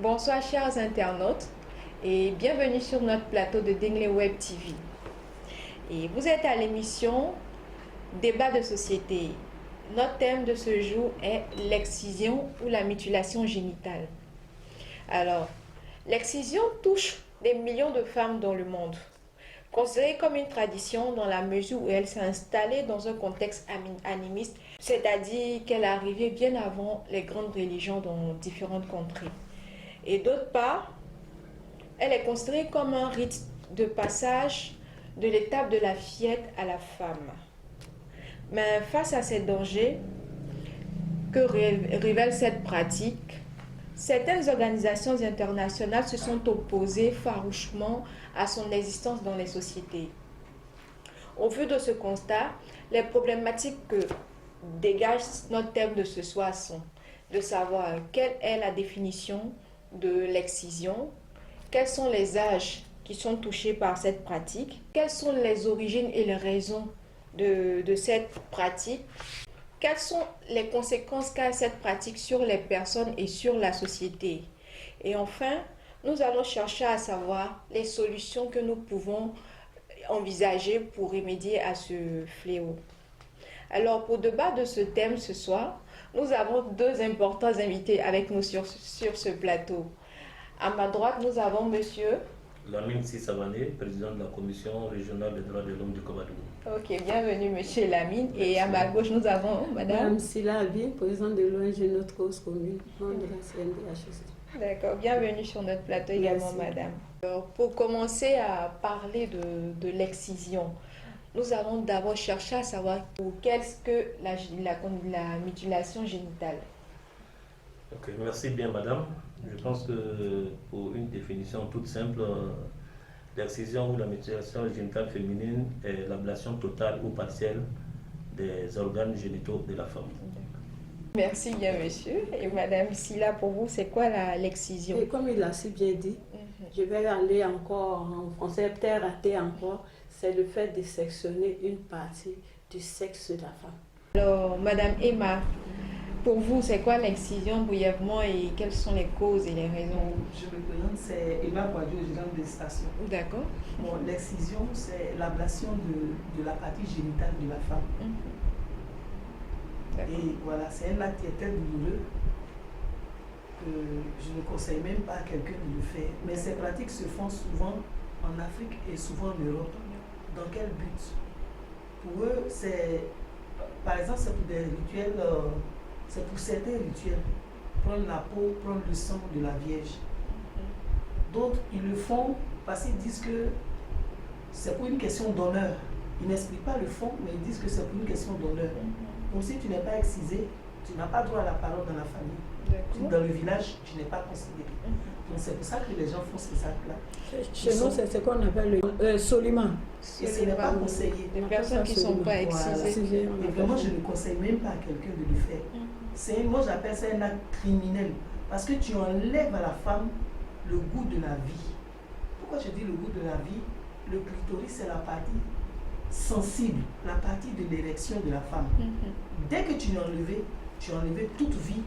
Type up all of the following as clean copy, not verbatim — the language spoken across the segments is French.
Bonsoir chers internautes et bienvenue sur notre plateau de Dingley Web TV. Et vous êtes à l'émission Débat de société. Notre thème de ce jour est l'excision ou la mutilation génitale. Alors, l'excision touche des millions de femmes dans le monde. Considérée comme une tradition dans la mesure où elle s'est installée dans un contexte animiste, c'est-à-dire qu'elle est arrivée bien avant les grandes religions dans différentes contrées. Et d'autre part, elle est considérée comme un rite de passage de l'étape de la fillette à la femme. Mais face à ces dangers que révèle cette pratique, certaines organisations internationales se sont opposées farouchement à son existence dans les sociétés. Au vu de ce constat, les problématiques que dégage notre thème de ce soir sont de savoir quelle est la définition de l'excision, quels sont les âges qui sont touchés par cette pratique, quelles sont les origines et les raisons de cette pratique, quelles sont les conséquences qu'a cette pratique sur les personnes et sur la société. Et enfin, nous allons chercher à savoir les solutions que nous pouvons envisager pour remédier à ce fléau. Alors, pour débattre de ce thème ce soir, nous avons deux importants invités avec nous sur ce plateau. À ma droite, nous avons monsieur Lamine Sissavané, président de la commission régionale des droits de l'homme du Komadougou. Ok, bienvenue monsieur Lamine. Merci. Et à ma gauche, nous avons madame Silla Abi, présidente de l'ONG Notre Cause Commune, membre de la CNDHEC. D'accord, bienvenue sur notre plateau également. Merci. Madame. Alors, pour commencer à parler de l'excision, nous allons d'abord chercher à savoir qu'est-ce que la mutilation génitale. Ok, merci bien madame. Je pense que pour une définition toute simple, l'excision ou la mutilation génitale féminine est l'ablation totale ou partielle des organes génitaux de la femme. Merci bien monsieur. Et madame Silla, pour vous, c'est quoi l'excision? Et comme il l'a si bien dit, je vais aller encore en français, peut-être rater encore, c'est le fait de sectionner une partie du sexe de la femme. Alors, madame Emma, pour vous, c'est quoi l'excision brièvement et quelles sont les causes et les raisons? Je me présente, c'est Emma Boidieu, gérante des stations. D'accord. Bon, l'excision, c'est l'ablation de la partie génitale de la femme. Et voilà, c'est un acte qui est très douloureux que je ne conseille même pas à quelqu'un de le faire. Mais ces pratiques se font souvent en Afrique et souvent en Europe. Dans quel but? Pour eux, c'est, par exemple, c'est pour des rituels, c'est pour certains rituels. Prendre la peau, prendre le sang de la Vierge. D'autres, ils le font parce qu'ils disent que c'est pour une question d'honneur. Ils n'expliquent pas le fond, mais ils disent que c'est pour une question d'honneur. Donc si tu n'es pas excisé, tu n'as pas droit à la parole dans la famille. Dans le village, tu n'es pas considéré. Donc c'est pour ça que les gens font ces actes-là. Chez nous, c'est ce qu'on appelle le soliman. Et ce n'est pas conseillé. Les personnes qui ne sont pas excisées. Et vraiment, je ne conseille même pas à quelqu'un de le faire. Moi, j'appelle ça un acte criminel. Parce que tu enlèves à la femme le goût de la vie. Pourquoi je dis le goût de la vie? Le clitoris, c'est la partie sensible, la partie de l'érection de la femme. Dès que tu l'as enlevé, tu as enlevé toute vie,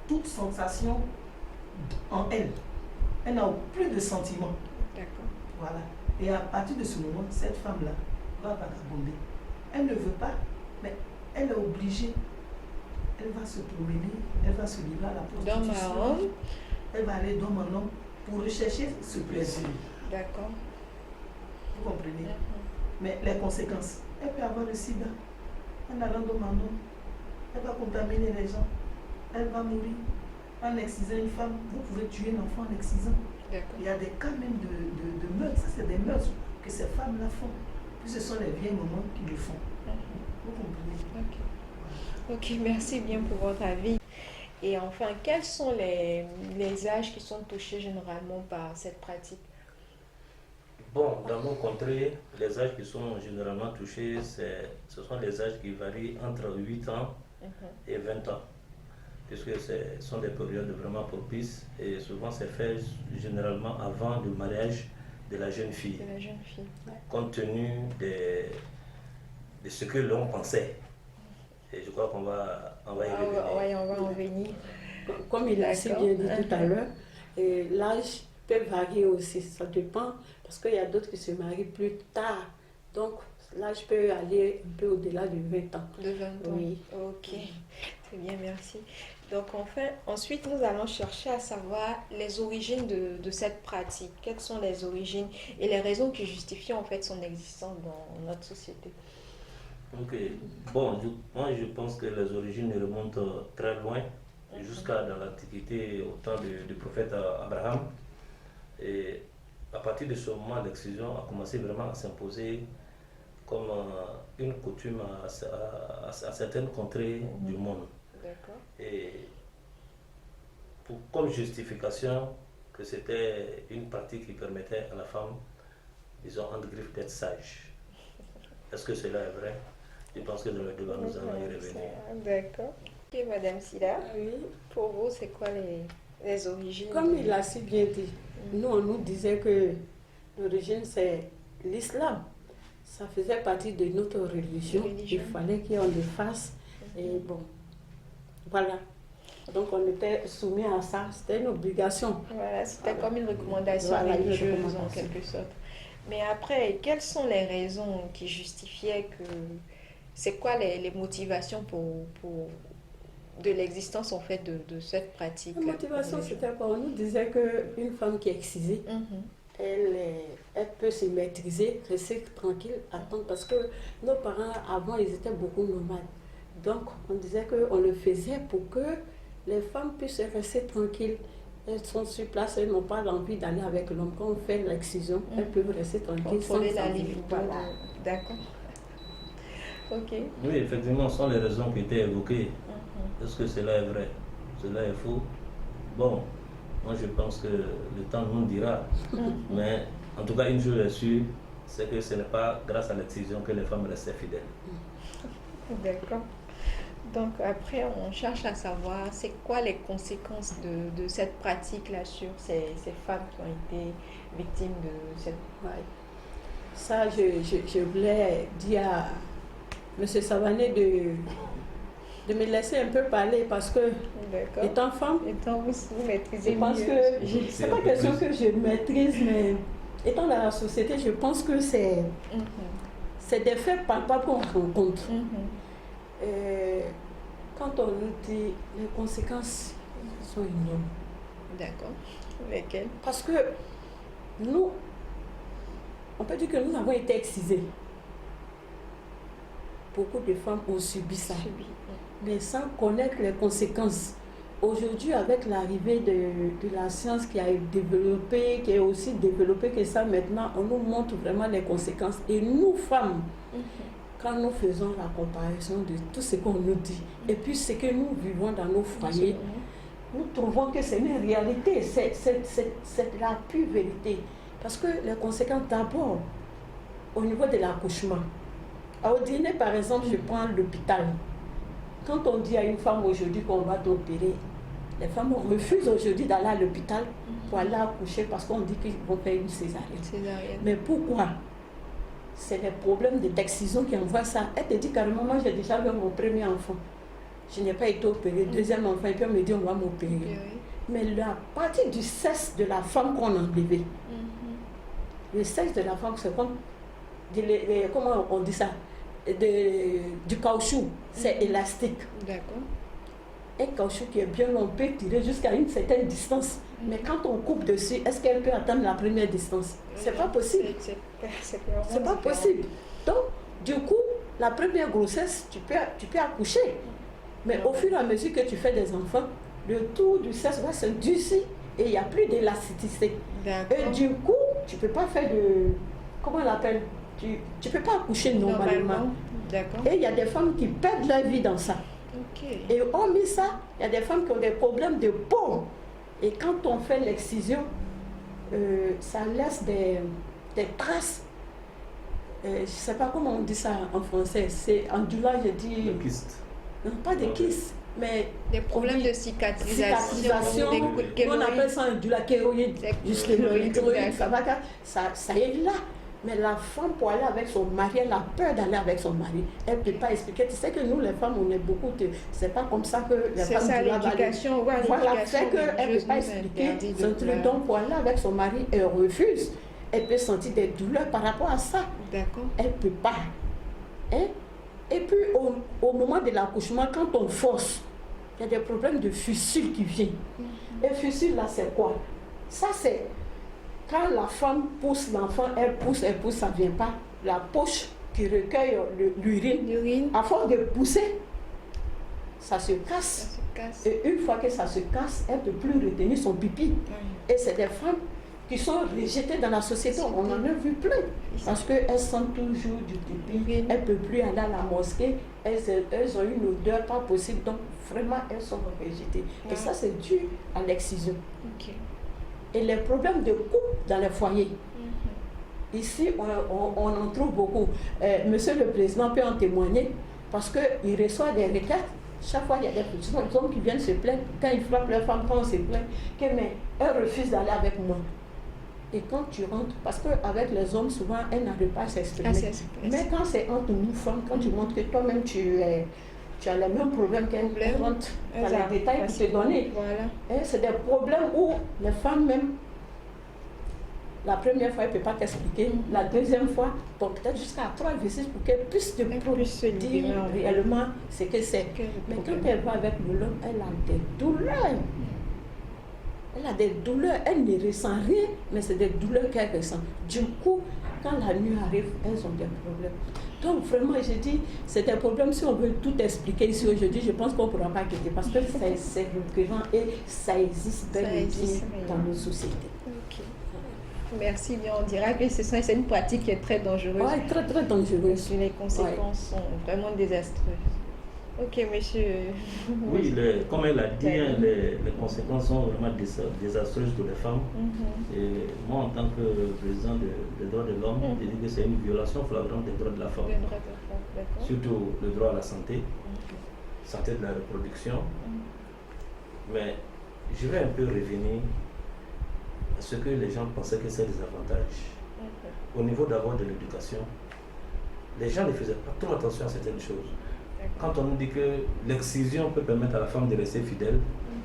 toute sensation en elle. Elle n'a plus de sentiments. D'accord. Voilà. Et à partir de ce moment, cette femme-là va vagabonder. Elle ne veut pas, mais elle est obligée. Elle va se promener, elle va se livrer à la prostitution. D'homme à homme. Elle va aller d'homme en homme pour rechercher ce plaisir. D'accord. Vous comprenez? Mais les conséquences, elle peut avoir le sida. En allant d'homme en homme, elle va contaminer les gens. Elle va mourir. En excisant une femme, vous pouvez tuer un enfant en excisant. Il y a des cas même de meurtres. Ça, c'est des meurtres que ces femmes-là font. Puis ce sont les vieilles mamans qui le font. Vous comprenez? Ok, merci bien pour votre avis. Et enfin, quels sont les âges qui sont touchés généralement par cette pratique? Bon, dans nos contrées, les âges qui sont généralement touchés, ce sont les âges qui varient entre 8 ans et 20 ans. Puisque ce sont des périodes vraiment propices et souvent c'est fait généralement avant le mariage de la jeune fille. Compte tenu de ce que l'on pensait. Et je crois qu'on va y revenir. Oui, on va en venir. Comme il a si bien dit tout à l'heure, Et l'âge peut varier aussi, ça dépend, parce qu'il y a d'autres qui se marient plus tard. Donc, l'âge peut aller un peu au-delà de 20 ans. De 20 ans. Oui. Ok, très bien, merci. Donc, enfin, ensuite, nous allons chercher à savoir les origines de cette pratique. Quelles sont les origines et les raisons qui justifient en fait son existence dans notre société. Ok, bon, moi je pense que les origines remontent très loin, jusqu'à dans l'Antiquité, au temps du prophète Abraham. Et à partir de ce moment, l'excision a commencé vraiment à s'imposer comme une coutume à certaines contrées du monde. D'accord. Et comme justification que c'était une pratique qui permettait à la femme, disons, entre griffes, d'être sage. Est-ce que cela est vrai? Je pense que dans le débat, nous allons y revenir. D'accord. Ok, Madame Silla, Oui. pour vous, c'est quoi les origines? Comme il a si bien dit, nous, on nous disait que l'origine, c'est l'islam. Ça faisait partie de notre religion. Il fallait qu'on le fasse. Et bon, voilà. Donc, on était soumis à ça. C'était une obligation. Voilà, c'était comme une recommandation Voilà, une religieuse recommandation. en quelque sorte. Mais après, quelles sont les raisons qui justifiaient que... C'est quoi les motivations de l'existence en fait de cette pratique? La motivation, c'était quoi? On nous disait qu'une femme qui est excisée, elle peut se maîtriser, rester tranquille, attendre. Parce que nos parents, avant, ils étaient beaucoup nomades. Donc, on disait qu'on le faisait pour que les femmes puissent rester tranquilles. Elles sont sur place, elles n'ont pas envie d'aller avec l'homme. Quand on fait l'excision, elles peuvent rester tranquilles. Contrôler la vie. libido. Voilà. D'accord. Ok. Oui, effectivement, ce sont les raisons qui étaient évoquées. Est-ce que cela est vrai? Cela est faux? Bon, moi je pense que le temps nous dira. Mais en tout cas, une chose est sûre, c'est que ce n'est pas grâce à l'excision que les femmes restaient fidèles. D'accord. Donc après, on cherche à savoir c'est quoi les conséquences de cette pratique-là sur ces femmes qui ont été victimes de cette... Ouais. Ça, je voulais dire à M. Savané de me laisser un peu parler parce que, étant femme, étant vous maîtrisez je pense que, c'est pas question que je maîtrise, mais étant dans la société, je pense que c'est des faits palpables qu'on rencontre. Quand on nous dit les conséquences sont énormes. D'accord. Lesquelles? Parce que nous, on peut dire que nous avons été excisés. Beaucoup de femmes ont subi ça, mais sans connaître les conséquences. Aujourd'hui, avec l'arrivée de la science qui a développé, qui est aussi développée que ça maintenant, on nous montre vraiment les conséquences. Et nous, femmes, quand nous faisons la comparaison de tout ce qu'on nous dit, et puis ce que nous vivons dans nos foyers, nous trouvons que c'est une réalité, c'est la pure vérité. Parce que les conséquences, d'abord, au niveau de l'accouchement. Au dîner, par exemple, je prends l'hôpital. Quand on dit à une femme aujourd'hui qu'on va t'opérer, les femmes refusent aujourd'hui d'aller à l'hôpital pour aller accoucher parce qu'on dit qu'ils vont faire une césarienne. Mais pourquoi? C'est les problèmes de d'excision qui envoient ça. Elle te dit carrément, moi j'ai déjà eu mon premier enfant. Je n'ai pas été opérée, deuxième enfant, et puis on me dit on va m'opérer. Mais la partie du sexe de la femme qu'on a enlevé, le sexe de la femme, c'est comme, comment on dit ça, du caoutchouc, c'est élastique. D'accord. Un caoutchouc qui est bien long peut tirer jusqu'à une certaine distance. Mais quand on coupe dessus, est-ce qu'elle peut atteindre la première distance? C'est pas possible. C'est pas possible. Donc, du coup, la première grossesse, tu peux accoucher. Mais au fur et à mesure que tu fais des enfants, le tour du sexe va se durcir et il n'y a plus d'élasticité. Et du coup, tu ne peux pas faire de... Comment on l'appelle? Tu ne peux pas accoucher normalement. Et il y a des femmes qui perdent leur vie dans ça. Et hormis ça, il y a des femmes qui ont des problèmes de peau. Et quand on fait l'excision, ça laisse des traces. Je ne sais pas comment on dit ça en français. C'est endulant, je dis... Des kystes. Non, pas des kystes, mais... Des problèmes de cicatrisation. On appelle ça de la kéroïde. Juste le kéroïde, ça est là. Mais la femme, pour aller avec son mari, elle a peur d'aller avec son mari. Elle ne peut pas expliquer. Tu sais que nous, les femmes, on est beaucoup de... C'est pas comme ça que les femmes... C'est ça, l'éducation. Voilà, fait qu'elle ne peut pas expliquer son truc. Donc, pour aller avec son mari, elle refuse. Elle peut sentir des douleurs par rapport à ça. D'accord. Elle ne peut pas. Hein? Et puis, au moment de l'accouchement, quand on force, il y a des problèmes de fissure qui viennent. Et fissure, là, c'est quoi? Ça, c'est... Quand la femme pousse l'enfant, elle pousse, ça ne vient pas. La poche qui recueille l'urine, à force de pousser, ça se casse. Et une fois que ça se casse, elle ne peut plus retenir son pipi. Et c'est des femmes qui sont rejetées dans la société. On en a vu plein. Parce qu'elles sentent toujours du pipi. Elles ne peuvent plus aller à la mosquée. Elles ont une odeur pas possible. Donc, vraiment, elles sont rejetées. Et ça, c'est dû à l'excision. Et les problèmes de couple dans les foyers. Ici, on en trouve beaucoup. Monsieur le Président peut en témoigner parce qu'il reçoit des requêtes. Chaque fois, il y a des petits hommes qui viennent se plaindre. Quand ils frappent leur femme, quand on se plaint, mais elle refuse d'aller avec moi. Et quand tu rentres, parce qu'avec les hommes, souvent, elles n'arrivent pas à s'exprimer. Mais quand c'est entre nous femmes, quand tu montres que toi-même, tu as les mêmes problèmes qu'elle rentre, tu as les détails pour te donner. Voilà. C'est des problèmes où les femmes même, la première fois, elle ne peut pas t'expliquer. La deuxième fois, donc peut-être jusqu'à 3 visites pour qu'elle puisse te dire réellement ce que c'est. Mais quand elle va avec l'homme, elle a des douleurs. Elle a des douleurs, elle ne ressent rien, mais c'est des douleurs qu'elle ressent. Du coup, quand la nuit arrive, elles ont des problèmes. Donc vraiment, je dis, c'est des problèmes, si on veut tout expliquer ici aujourd'hui, je pense qu'on ne pourra pas quitter parce que c'est récurrent et ça existe bel et bien dans nos sociétés. Okay. Merci bien, on dira que c'est une pratique qui est très dangereuse. Oui, très très dangereuse. Les conséquences sont vraiment désastreuses. Ok, monsieur. Oui, comme elle a dit, les conséquences sont vraiment désastreuses pour les femmes. Et moi, en tant que président des droits de l'homme, je dis que c'est une violation flagrante des droits de la femme. Surtout le droit à la santé, santé de la reproduction. Mais je vais un peu revenir à ce que les gens pensaient que c'est des avantages. Au niveau d'abord de l'éducation, les gens ne faisaient pas trop attention à certaines choses. Quand on nous dit que l'excision peut permettre à la femme de rester fidèle,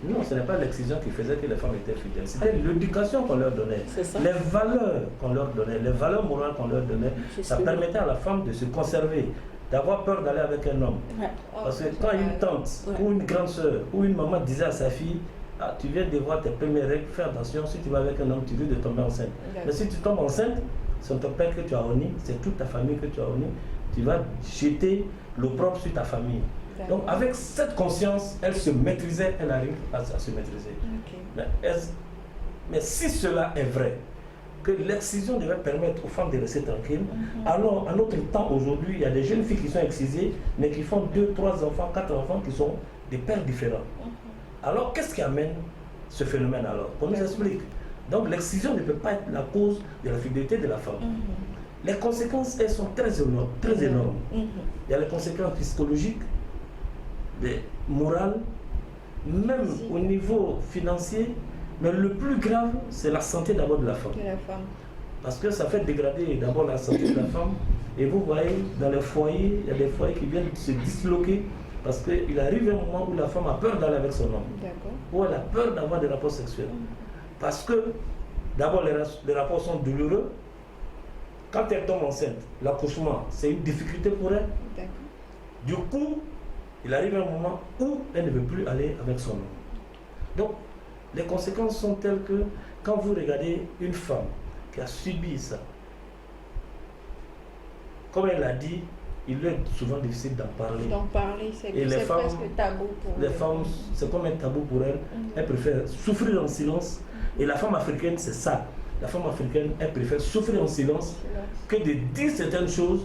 non, ce n'est pas l'excision qui faisait que les femmes étaient fidèles. C'était l'éducation qu'on leur donnait, les valeurs qu'on leur donnait, les valeurs morales qu'on leur donnait. Ça permettait à la femme de se conserver, d'avoir peur d'aller avec un homme. Parce que quand une tante ou une grande soeur ou une maman disait à sa fille, ah, tu viens de voir tes premières règles, fais attention, si tu vas avec un homme, tu risques de tomber enceinte. Mais si tu tombes enceinte, c'est ton père que tu as honni, c'est toute ta famille que tu as honni, tu vas jeter l'opprobre sur ta famille. Donc avec cette conscience, elle se maîtrisait, elle arrive à se maîtriser. Mais si cela est vrai, que l'excision devait permettre aux femmes de rester tranquilles, alors à notre temps aujourd'hui, il y a des jeunes filles qui sont excisées, mais qui font 2, 3 enfants, 4 enfants qui sont des pères différents. Alors qu'est-ce qui amène ce phénomène alors? Qu'on nous explique. Donc l'excision ne peut pas être la cause de la fidélité de la femme. Les conséquences, elles sont très énormes. Il y a les conséquences psychologiques, les morales, même au niveau financier. Mais le plus grave, c'est la santé d'abord de la femme. Parce que ça fait dégrader d'abord la santé de la femme. Et vous voyez, dans les foyers, il y a des foyers qui viennent se disloquer parce qu'il arrive un moment où la femme a peur d'aller avec son homme. Ou elle a peur d'avoir des rapports sexuels. Parce que d'abord, les rapports sont douloureux. Quand elle tombe enceinte, l'accouchement, c'est une difficulté pour elle. Du coup, il arrive un moment où elle ne veut plus aller avec son homme. Donc, les conséquences sont telles que quand vous regardez une femme qui a subi ça, comme elle l'a dit, il est souvent difficile d'en parler. C'est presque tabou pour les femmes, c'est comme un tabou pour elles. Elles préfèrent souffrir en silence. Et la femme africaine, c'est ça. La femme africaine, elle préfère souffrir en silence que de dire certaines choses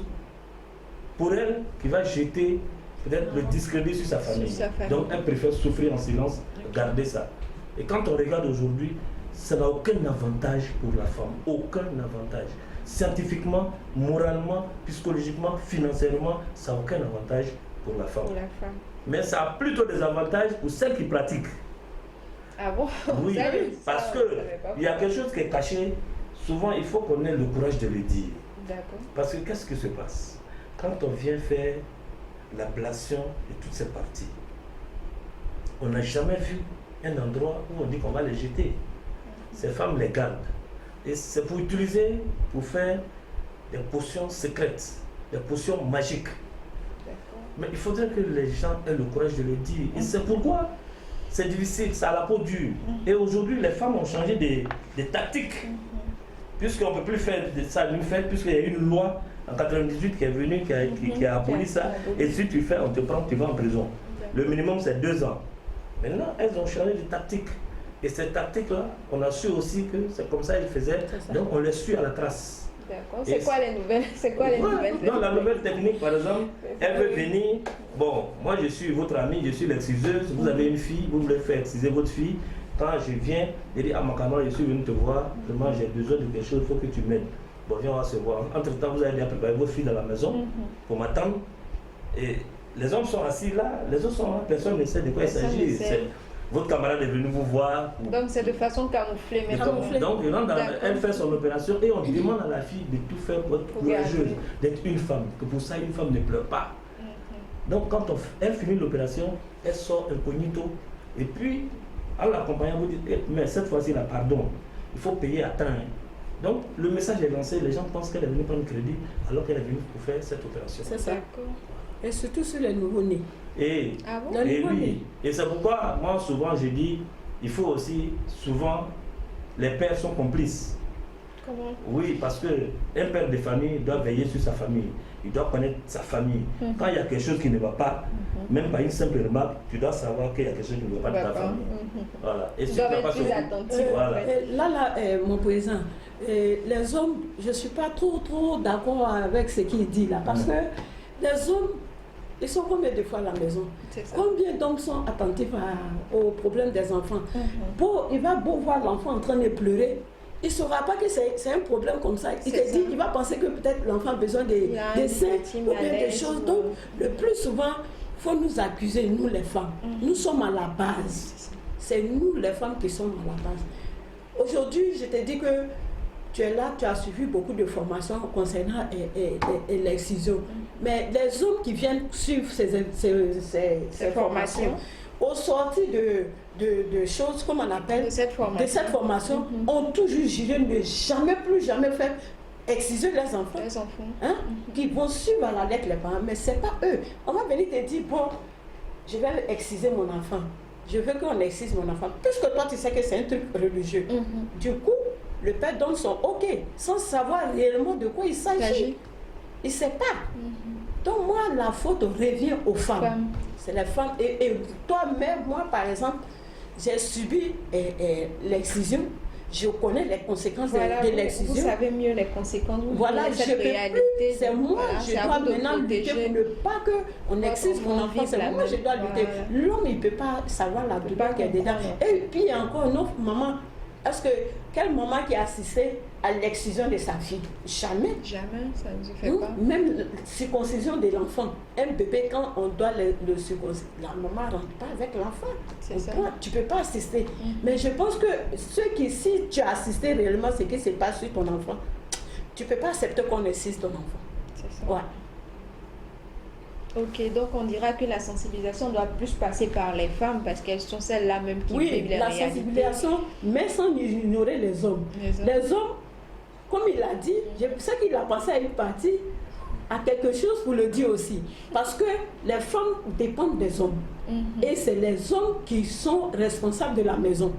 pour elle qui va jeter peut-être le discrédit sur sa famille. Donc elle préfère souffrir en silence, garder ça. Et quand on regarde aujourd'hui, ça n'a aucun avantage pour la femme. Aucun avantage. Scientifiquement, moralement, psychologiquement, financièrement, ça n'a aucun avantage pour la femme. Mais ça a plutôt des avantages pour celles qui pratiquent. Ah bon? Oui, parce qu'il y a quelque chose qui est caché. Souvent, il faut qu'on ait le courage de le dire. D'accord. Parce que qu'est-ce qui se passe? Quand on vient faire l'ablation de toutes ces parties, on n'a jamais vu un endroit où on dit qu'on va les jeter. Ces femmes les gardent. Et c'est pour utiliser, pour faire des potions secrètes, des potions magiques. D'accord. Mais il faudrait que les gens aient le courage de le dire. Et c'est pourquoi c'est difficile, ça a la peau dure. Et aujourd'hui, les femmes ont changé des tactiques. Puisqu'on ne peut plus faire ça d'une fête, puisqu'il y a une loi en 98 qui est venue, qui a aboli ça. Et si tu fais, on te prend, tu vas en prison. Le minimum, c'est 2 ans. Maintenant, elles ont changé de tactique. Et cette tactique-là, on a su aussi que c'est comme ça qu'elles faisaient. Donc, on les suit à la trace. D'accord. C'est quoi les nouvelles? C'est quoi les nouvelles? Non, la nouvelle technique, par exemple, elle veut venir. Bon, moi, je suis votre amie, je suis l'exciseuse. Vous avez une fille, vous voulez faire exciser votre fille. Quand je viens, je dis à ma camarade, je suis venu te voir, vraiment j'ai besoin de quelque chose, il faut que tu m'aides. Bon, viens, on va se voir. Entre-temps, vous avez déjà préparé votre fille dans la maison pour m'attendre. Et les hommes sont assis là, les autres sont là, personne ne sait de quoi il s'agit. Votre camarade est venu vous voir. Donc c'est de façon camouflée. Mais donc elle fait son opération et on demande à la fille de tout faire pour être courageuse, d'être une femme. Que pour ça, une femme ne pleure pas. Donc quand elle finit l'opération, elle sort incognito. Et puis, en l'accompagnant, vous dites, mais cette fois-ci, là, pardon, il faut payer à temps. Donc, le message est lancé, les gens pensent qu'elle est venue prendre crédit alors qu'elle est venue pour faire cette opération. C'est ça. Et surtout sur les nouveau-nés. Et oui. Et c'est pourquoi, moi, souvent, je dis, il faut aussi, souvent, les pères sont complices. Comment? Oui, parce qu'un père de famille doit veiller sur sa famille. Il doit connaître sa famille. Quand il y a quelque chose qui ne va pas, même pas une simple remarque, tu dois savoir qu'il y a quelque chose qui ne va pas dans ta famille. Voilà. Et tu dois être plus attentif. Voilà. Là, mon président, les hommes, je ne suis pas trop d'accord avec ce qu'il dit là. Parce que les hommes, ils sont combien de fois à la maison? Combien d'hommes sont attentifs aux problèmes des enfants? Il va beau voir l'enfant en train de pleurer. Il ne saura pas que c'est un problème comme ça. Il va penser que peut-être l'enfant a besoin de seins ou bien des choses. Donc, le plus souvent, il faut nous accuser, nous les femmes. Nous sommes à la base. C'est nous les femmes qui sommes à la base. Aujourd'hui, je te dis que tu es là, tu as suivi beaucoup de formations concernant l'excision. Mais les hommes qui viennent suivre ces formations, au sorti de choses, comme on appelle, de cette formation, ont toujours juré ne jamais faire exciser les enfants. Qui vont suivre à la lettre les parents, mais ce n'est pas eux. On va venir te dire, bon, je vais exciser mon enfant. Je veux qu'on excise mon enfant. Puisque toi, tu sais que c'est un truc religieux. Du coup, le père donne son OK, sans savoir réellement de quoi il s'agit. Il ne sait pas. Donc moi, la faute revient aux femmes. C'est les femmes. Et toi-même, moi, par exemple, j'ai subi l'excision. Je connais les conséquences de l'excision. Vous savez mieux les conséquences. Voilà, je peux plus. C'est moi, je dois maintenant lutter pour ne pas qu'on excise mon enfant. C'est moi, je dois lutter. L'homme, il ne peut pas savoir la douleur qu'il y a dedans. Et puis, il y a encore une autre maman. Est-ce que quelle maman qui a assisté à l'excision de sa fille? Jamais. Jamais, ça ne se fait pas. Même la circoncision de l'enfant. Un bébé, quand on doit le circoncire, la maman ne rentre pas avec l'enfant. Tu ne peux pas assister. Mais je pense que si tu as assisté réellement ce qui se passe sur ton enfant, tu ne peux pas accepter qu'on excise ton enfant. C'est ça. Ouais. Ok, donc on dira que la sensibilisation doit plus passer par les femmes parce qu'elles sont celles-là même qui vivent les réalités. Oui, la sensibilisation, mais sans ignorer les hommes. Les hommes, comme il a dit, je sais qu'il a pensé à une partie, à quelque chose pour le dire aussi. Parce que les femmes dépendent des hommes. Et c'est les hommes qui sont responsables de la maison.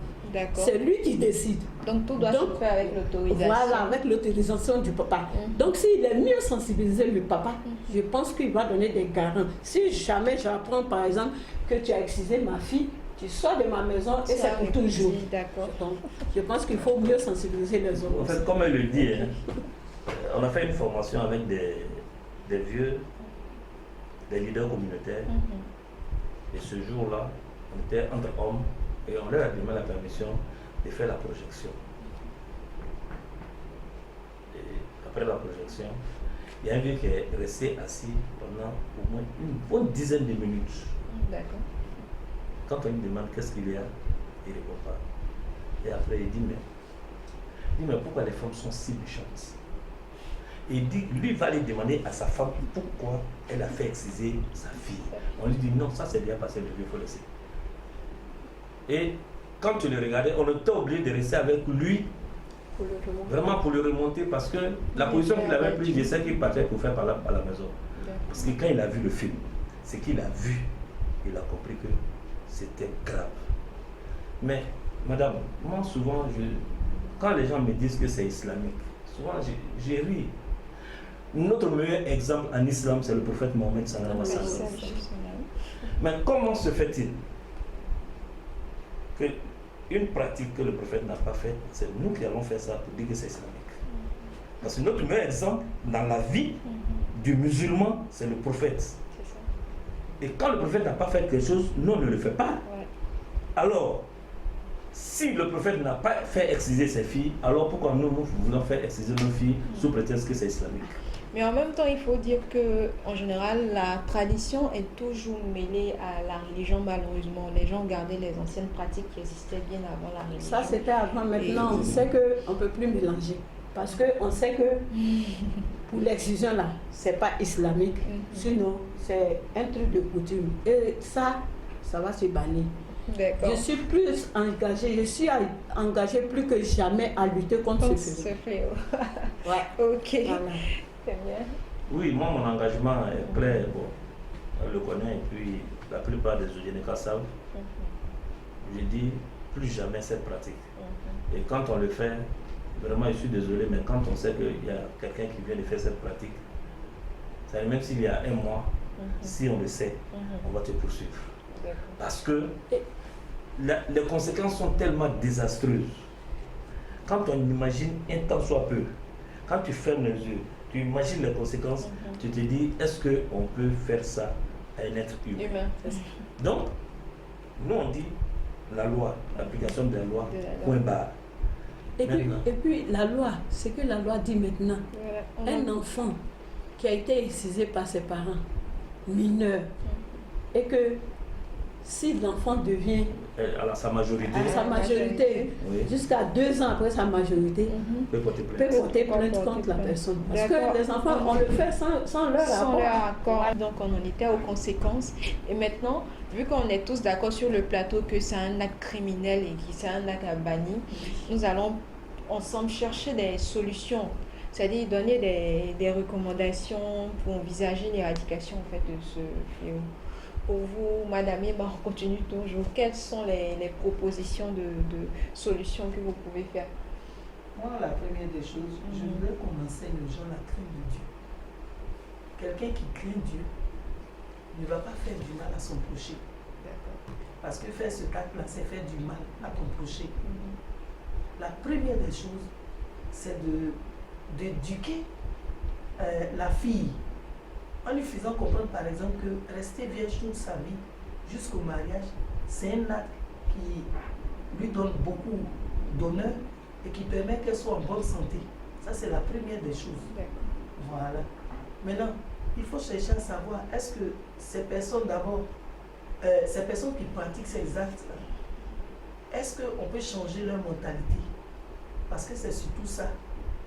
C'est lui qui décide. Donc tout doit se faire avec l'autorisation. Voilà, avec l'autorisation du papa. Donc s'il est mieux sensibilisé, le papa, je pense qu'il va donner des garants. Si jamais j'apprends par exemple que tu as excisé ma fille, tu sors de ma maison et c'est pour toujours. D'accord. Donc je pense qu'il faut mieux sensibiliser les hommes. En fait, comme elle le dit, on a fait une formation avec des vieux, des leaders communautaires. Et ce jour-là, on était entre hommes. Et on leur a demandé la permission de faire la projection. Et après la projection, il y a un vieux qui est resté assis pendant au moins une bonne dizaine de minutes. D'accord. Quand on lui demande qu'est-ce qu'il y a, il ne répond pas. Et après, il dit mais pourquoi les femmes sont si méchantes? Et lui va aller demander à sa femme pourquoi elle a fait exciser sa fille. On lui dit non, ça c'est bien passé, il faut laisser. Et quand tu le regardais, on était obligé de rester avec lui, vraiment pour le remonter, parce que la position qu'il avait prise, je sais qu'il partait pour faire par à la maison. Parce que quand il a vu le film, ce qu'il a vu, il a compris que c'était grave. Mais, madame, moi souvent, quand les gens me disent que c'est islamique, souvent j'ai ri. Notre meilleur exemple en islam, c'est le prophète Mohammed sallallahu alayhi wa sallam. Mais comment se fait-il qu'une pratique que le prophète n'a pas faite, c'est nous qui allons faire ça pour dire que c'est islamique? Parce que notre meilleur exemple dans la vie du musulman, c'est le prophète. Et quand le prophète n'a pas fait quelque chose, nous on ne le fait pas. Alors, si le prophète n'a pas fait exciser ses filles, alors pourquoi nous voulons faire exciser nos filles sous prétexte que c'est islamique? Mais en même temps, il faut dire que, en général, la tradition est toujours mêlée à la religion, malheureusement. Les gens gardaient les anciennes pratiques qui existaient bien avant la religion. Ça, c'était avant. Maintenant, on sait qu'on ne peut plus mélanger. Parce qu'on sait que pour l'excision, là, ce n'est pas islamique. Sinon, c'est un truc de coutume. Et ça va se bannir. Je suis plus engagée, plus que jamais à lutter contre ce fléau. Ouais. Ok. Voilà. C'est bien. Oui, moi, mon engagement est clair. Bon, on le connaît et puis la plupart des Oudjeneka savent. Je dis plus jamais cette pratique. Et quand on le fait, vraiment, je suis désolé, mais quand on sait qu'il y a quelqu'un qui vient de faire cette pratique, ça, même s'il y a un mois, si on le sait, on va te poursuivre. Parce que les conséquences sont tellement désastreuses. Quand on imagine un temps soit peu, quand tu fermes les yeux, tu imagines les conséquences, tu te dis, est-ce qu'on peut faire ça à un être humain? Donc, nous on dit la loi, l'application de la loi, point barre. Et puis la loi, ce que la loi dit maintenant, un enfant qui a été excisé par ses parents, mineur, et que si l'enfant devient à sa majorité, oui, jusqu'à 2 ans après sa majorité, peut porter plainte contre la personne. Parce que les enfants, on le fait sans leur accord. Donc on en était aux conséquences. Et maintenant, vu qu'on est tous d'accord sur le plateau que c'est un acte criminel et que c'est un acte à bannir, nous allons ensemble chercher des solutions. C'est-à-dire donner des recommandations pour envisager l'éradication en fait, de ce fléau. Pour vous, Madame Emma, on continue toujours. Quelles sont les propositions de solutions que vous pouvez faire? Moi, la première des choses, je voudrais qu'on enseigne aux gens la crainte de Dieu. Quelqu'un qui craint Dieu ne va pas faire du mal à son prochain. Parce que faire ce acte-là, c'est faire du mal à ton prochain. La première des choses, c'est d'éduquer la fille en lui faisant comprendre par exemple que rester vierge toute sa vie jusqu'au mariage, c'est un acte qui lui donne beaucoup d'honneur et qui permet qu'elle soit en bonne santé. Ça, c'est la première des choses. Voilà. Maintenant, il faut chercher à savoir, est-ce que ces personnes d'abord, ces personnes qui pratiquent ces actes-là, est-ce qu'on peut changer leur mentalité? Parce que c'est surtout ça.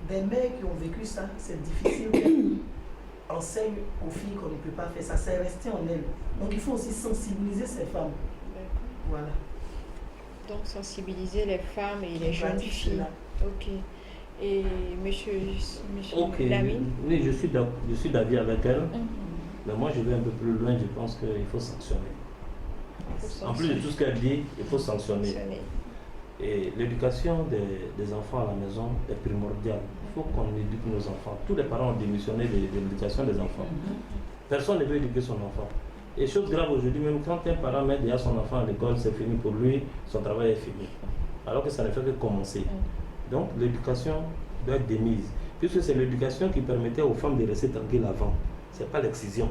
Des mères qui ont vécu ça, c'est difficile. Enseigne aux filles qu'on ne peut pas faire ça, c'est resté en elles. Donc il faut aussi sensibiliser ces femmes. Voilà. Donc sensibiliser les femmes et les jeunes filles. Ok. Et monsieur Lamine? Oui, je suis d'avis avec elle. Mais moi je vais un peu plus loin, je pense qu'il faut sanctionner. En plus de tout ce qu'elle dit, il faut sanctionner. Et l'éducation des enfants à la maison est primordiale. Il faut qu'on éduque nos enfants. Tous les parents ont démissionné de l'éducation des enfants. Personne ne veut éduquer son enfant. Et chose grave aujourd'hui, même quand un parent met déjà son enfant à l'école, c'est fini pour lui, son travail est fini. Alors que ça ne fait que commencer. Donc l'éducation doit être démise. Puisque c'est l'éducation qui permettait aux femmes de rester tranquilles avant. Ce n'est pas l'excision.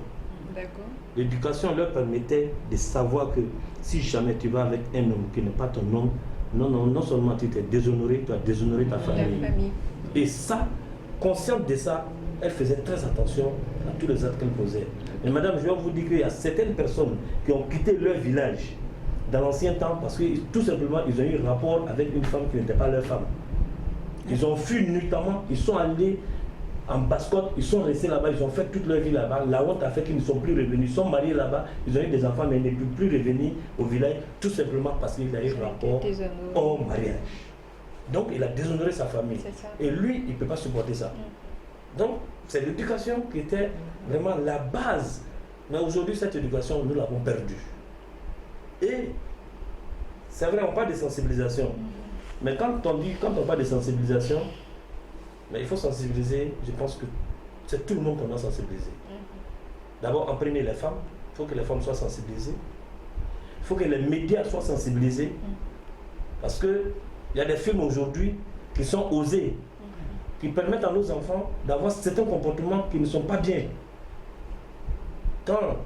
L'éducation leur permettait de savoir que si jamais tu vas avec un homme qui n'est pas ton homme, non seulement tu t'es déshonoré, tu as déshonoré ta famille. Et ça, consciente de ça, elle faisait très attention à tous les actes qu'elle posait. Mais madame, je vais vous dire qu'il y a certaines personnes qui ont quitté leur village dans l'ancien temps parce que tout simplement, ils ont eu un rapport avec une femme qui n'était pas leur femme. Ils ont fui nuitamment, ils sont allés en Basse-Côte, ils sont restés là-bas, ils ont fait toute leur vie là-bas. La honte a fait qu'ils ne sont plus revenus. Ils sont mariés là-bas, ils ont eu des enfants, mais ils ne peuvent plus revenir au village, tout simplement parce qu'il a eu rapport au mariage. Donc il a déshonoré sa famille. Et lui, il ne peut pas supporter ça. Donc c'est l'éducation qui était vraiment la base. Mais aujourd'hui, cette éducation, nous l'avons perdue. Et c'est vrai, on parle de sensibilisation. Mais quand on parle de sensibilisation, mais il faut sensibiliser, je pense que c'est tout le monde qu'on doit sensibiliser. D'abord, en premier, les femmes. Il faut que les femmes soient sensibilisées. Il faut que les médias soient sensibilisés. Parce qu'il y a des films aujourd'hui qui sont osés, qui permettent à nos enfants d'avoir certains comportements qui ne sont pas bien. Quand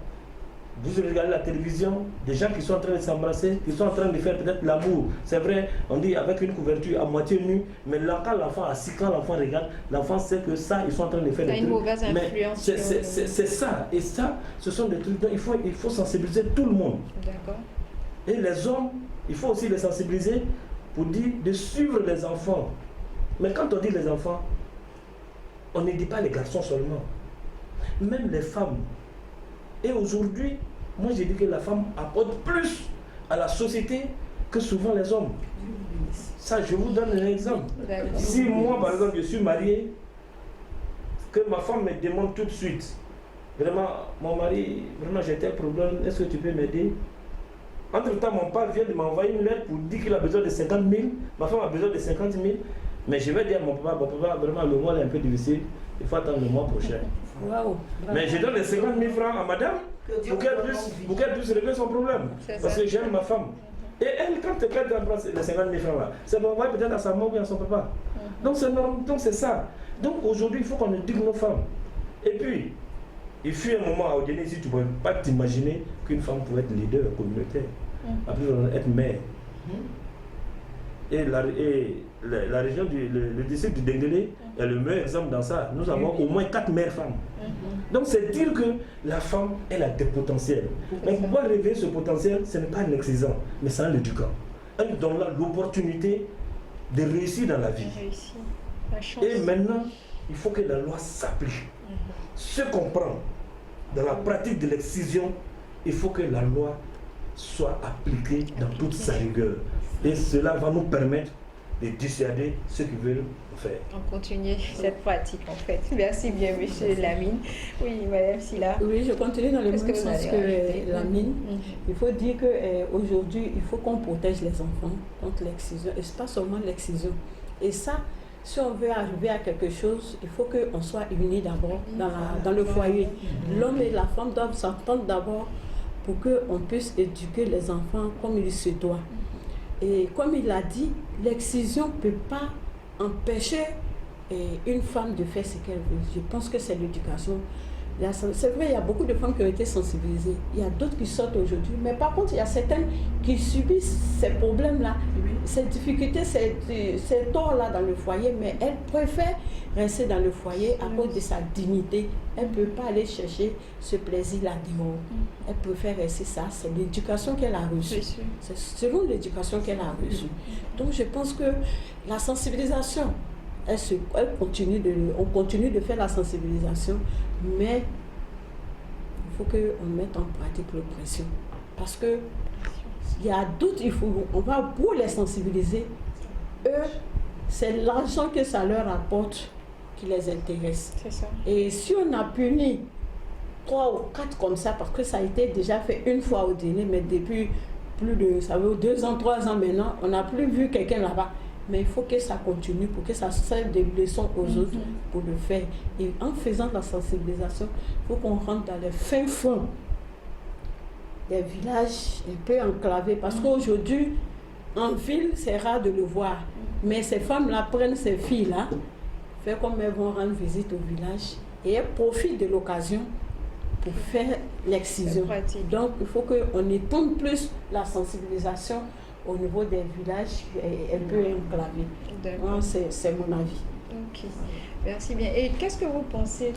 vous regardez la télévision, des gens qui sont en train de s'embrasser, qui sont en train de faire peut-être l'amour. C'est vrai, on dit avec une couverture à moitié nue, mais là, quand l'enfant assis, quand l'enfant regarde, l'enfant sait que ça, ils sont en train de faire des trucs. Une mauvaise influence. C'est ça. Et ça, ce sont des trucs dont il faut sensibiliser tout le monde. D'accord. Et les hommes, il faut aussi les sensibiliser pour dire de suivre les enfants. Mais quand on dit les enfants, on ne dit pas les garçons seulement. Même les femmes. Et aujourd'hui, moi j'ai dit que la femme apporte plus à la société que souvent les hommes. Ça, je vous donne un exemple. Si moi, par exemple, je suis marié, que ma femme me demande tout de suite, vraiment, mon mari, vraiment j'ai tel problème, est-ce que tu peux m'aider? Entre-temps, mon père vient de m'envoyer une lettre pour dire qu'il a besoin de 50 000, ma femme a besoin de 50 000, mais je vais dire à mon papa, vraiment le mois est un peu difficile, il faut attendre le mois prochain. Wow. Mais je donne les 50 000 francs à madame pour qu'elle puisse régler son problème. Parce que j'aime ma femme. Et elle, quand elle prend les 50 000 francs là, ça va envoyer peut-être à sa maman ou à son papa. Donc c'est normal, donc c'est ça. Donc aujourd'hui, il faut qu'on éduque nos femmes. Et puis, il fut un moment à Odiéné, si tu ne pouvais pas t'imaginer qu'une femme pouvait être leader communautaire. Après, être mère. Et la région, le district du Denguélé est le meilleur exemple dans ça. Nous avons au moins 4 mères femmes. Donc c'est dire que la femme, elle a des potentiels. Mais pour pouvoir réveiller ce potentiel, ce n'est pas un excisant, mais c'est un éducant. Elle donne l'opportunité de réussir dans la vie. Et maintenant, il faut que la loi s'applique. Ce qu'on prend dans la pratique de l'excision, il faut que la loi soit appliquée dans toute sa rigueur. Et cela va nous permettre de dissuader ceux qui veulent faire. On continue cette pratique en fait. Merci bien, monsieur Lamine. Oui, madame Silla. Oui, je continue dans le même sens que Lamine. Il faut dire qu'aujourd'hui, il faut qu'on protège les enfants contre l'excision. Et ce n'est pas seulement l'excision. Et ça, si on veut arriver à quelque chose, il faut qu'on soit unis d'abord dans le foyer. L'homme et la femme doivent s'entendre d'abord pour qu'on puisse éduquer les enfants comme il se doit. Et comme il a dit, l'excision ne peut pas empêcher une femme de faire ce qu'elle veut. Je pense que c'est l'éducation. C'est vrai, il y a beaucoup de femmes qui ont été sensibilisées. Il y a d'autres qui sortent aujourd'hui. Mais par contre, il y a certaines qui subissent ces problèmes-là, ces difficultés, ces torts-là dans le foyer. Mais elles préfèrent rester dans le foyer à cause de sa dignité. Elle ne peut pas aller chercher ce plaisir-là dehors. Elle préfère rester ça. C'est l'éducation qu'elle a reçue. C'est selon l'éducation qu'elle a reçue. Donc je pense que la sensibilisation, on continue de faire la sensibilisation, mais il faut qu'on mette en pratique l'oppression. Parce que il y a d'autres, on va pour les sensibiliser. Eux, c'est l'argent que ça leur apporte qui les intéresse. C'est ça. Et si on a puni 3 ou 4 comme ça, parce que ça a été déjà fait une fois au dîner, mais depuis plus de 2 ans, 3 ans maintenant, on n'a plus vu quelqu'un là-bas. Mais il faut que ça continue pour que ça serve de leçon aux autres pour le faire. Et en faisant la sensibilisation, il faut qu'on rentre dans les fins fonds des villages un peu enclavés. Parce qu'aujourd'hui, en ville, c'est rare de le voir. Mais ces femmes-là prennent ces filles-là, faire comme elles vont rendre visite au village, et elles profitent de l'occasion pour faire l'excision. Donc, il faut qu'on étende plus la sensibilisation au niveau des villages un peu enclavés. Moi, c'est mon avis. Ok, merci bien. Et qu'est-ce que vous pensez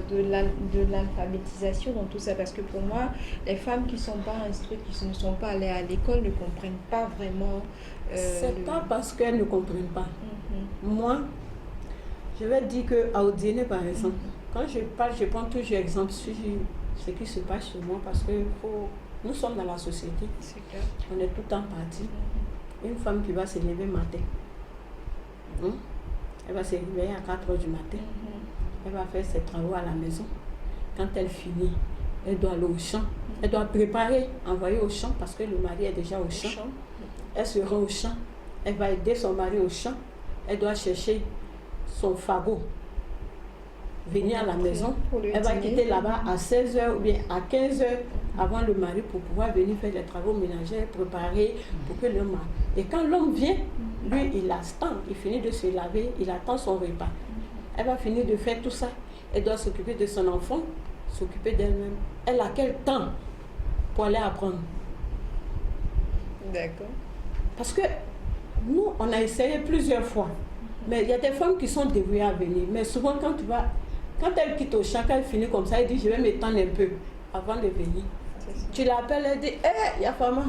de l'alphabétisation dans tout ça? Parce que pour moi, les femmes qui ne sont pas instruites, qui ne sont pas allées à l'école, ne comprennent pas vraiment. C'est pas parce qu'elles ne comprennent pas. Moi, Je vais dire qu'à dîner, par exemple, quand je parle, je prends toujours exemple sur ce qui se passe chez moi parce que nous sommes dans la société. C'est clair. On est tout le temps parti. Une femme qui va se lever matin, elle va se réveiller à 4 h du matin. Elle va faire ses travaux à la maison. Quand elle finit, elle doit aller au champ. Elle doit préparer, envoyer au champ parce que le mari est déjà au champ. Elle se rend au champ. Elle va aider son mari au champ. Elle doit chercher son fagot, venir à la maison. Elle va quitter là-bas à 16 h ou bien à 15 h avant le mari pour pouvoir venir faire des travaux ménagers, préparer pour que l'homme... Et quand l'homme vient, lui, il attend, il finit de se laver, il attend son repas. Elle va finir de faire tout ça. Elle doit s'occuper de son enfant, s'occuper d'elle-même. Elle a quel temps pour aller apprendre? D'accord. Parce que nous, on a essayé plusieurs fois. Mais il y a des femmes qui sont dévouées à venir. Mais souvent, quand elle quitte au champ, quand elle finit comme ça, elle dit, je vais m'étendre un peu avant de venir. Tu l'appelles, elle dit, hé, Yafama.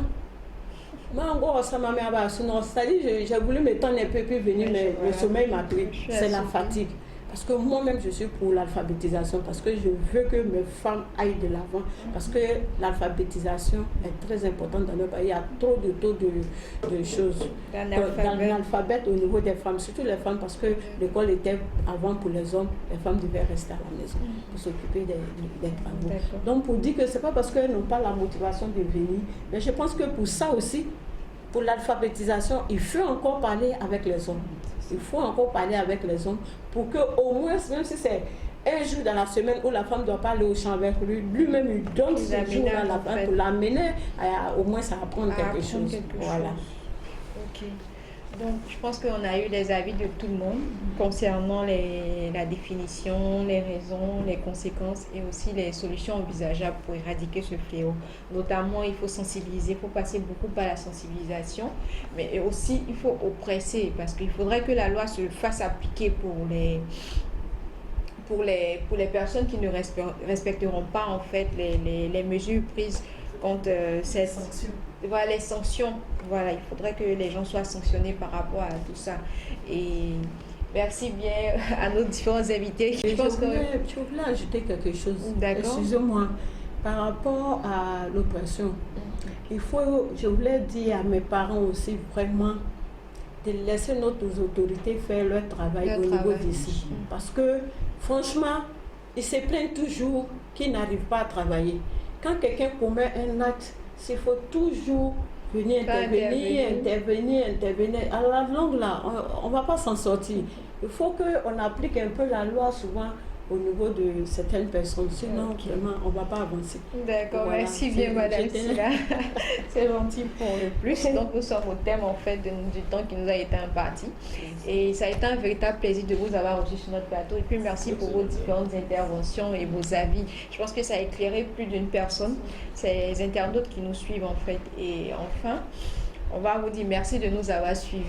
C'est-à-dire, j'ai voulu m'étendre un peu puis venir, mais le sommeil m'a pris. C'est la fatigue. Parce que moi-même, je suis pour l'alphabétisation, parce que je veux que mes femmes aillent de l'avant, parce que l'alphabétisation est très importante dans notre pays. Il y a trop de choses dans l'alphabet au niveau des femmes, surtout les femmes, parce que l'école était avant pour les hommes, les femmes devaient rester à la maison pour s'occuper des travaux. Donc pour dire que ce n'est pas parce qu'elles n'ont pas la motivation de venir, mais je pense que pour ça aussi, pour l'alphabétisation, il faut encore parler avec les hommes. Il faut encore parler avec les hommes pour qu'au moins, même si c'est un jour dans la semaine où la femme ne doit pas aller au champ avec lui, lui-même il donne ce jour à la femme pour l'amener au moins à apprendre quelque chose. Voilà. Ok. Donc, je pense qu'on a eu les avis de tout le monde concernant la définition, les raisons, les conséquences et aussi les solutions envisageables pour éradiquer ce fléau. Notamment, il faut sensibiliser, il faut passer beaucoup par la sensibilisation, mais aussi il faut oppresser parce qu'il faudrait que la loi se fasse appliquer pour les personnes qui ne respecteront pas en fait les mesures prises contre ces sanctions. Voilà, les sanctions. Voilà, il faudrait que les gens soient sanctionnés par rapport à tout ça. Et merci bien à nos différents invités. Je voulais ajouter quelque chose. D'accord. Excusez-moi. Par rapport à l'oppression, je voulais dire à mes parents aussi vraiment de laisser nos autorités faire leur travail au niveau d'ici. Parce que franchement, ils se plaignent toujours qu'ils n'arrivent pas à travailler. Quand quelqu'un commet un acte, il faut toujours venir intervenir. À la longue, là, on ne va pas s'en sortir. Il faut qu'on applique un peu la loi souvent au niveau de certaines personnes. Sinon, vraiment, on ne va pas avancer. D'accord, voilà. Merci bien, Madame Silla. C'est gentil pour le plus. Donc, nous sommes au thème, en fait, du temps qui nous a été imparti. Et ça a été un véritable plaisir de vous avoir reçu sur notre plateau. Et puis, merci pour vos différentes interventions et vos avis. Je pense que ça a éclairé plus d'une personne. C'est les internautes qui nous suivent, en fait. Et enfin, on va vous dire merci de nous avoir suivis.